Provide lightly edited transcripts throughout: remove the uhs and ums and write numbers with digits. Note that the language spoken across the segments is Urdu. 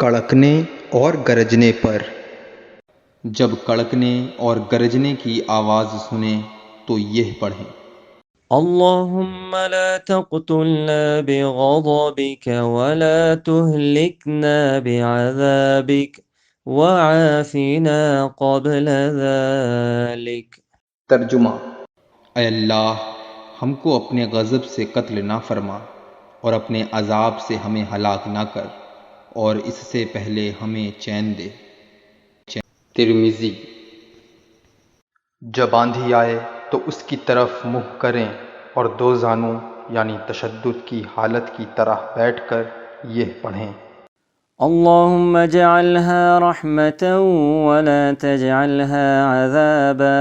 کڑکنے اور گرجنے پر۔ جب کڑکنے اور گرجنے کی آواز سنیں تو یہ پڑھیں: اللهم لا تقتلنا بغضبك ولا تهلكنا بعذابك وعافنا قبل ذلك۔ ترجمہ: اے اللہ، ہم کو اپنے غضب سے قتل نہ فرما اور اپنے عذاب سے ہمیں ہلاک نہ کر، اور اس سے پہلے ہمیں چین دے۔ ترمذی۔ جب آندھی آئے تو اس کی طرف منہ کریں اور دو زانوں یعنی تشدد کی حالت کی طرح بیٹھ کر یہ پڑھیں: اللهم اجعلها رحمة ولا تجعلها عذابا،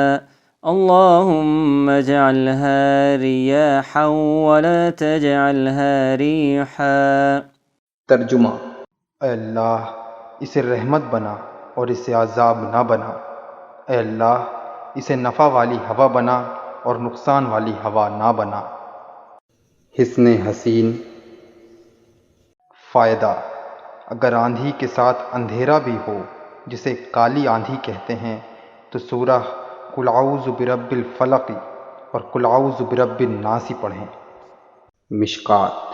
اللهم اجعلها رياحا ولا تجعلها ريحا۔ ترجمہ: اے اللہ، اسے رحمت بنا اور اسے عذاب نہ بنا۔ اے اللہ، اسے نفع والی ہوا بنا اور نقصان والی ہوا نہ بنا۔ حسن حسین۔ فائدہ: اگر آندھی کے ساتھ اندھیرا بھی ہو جسے کالی آندھی کہتے ہیں تو سورہ قل اعوذ برب الفلق اور قل اعوذ برب الناس پڑھیں۔ مشکوٰۃ۔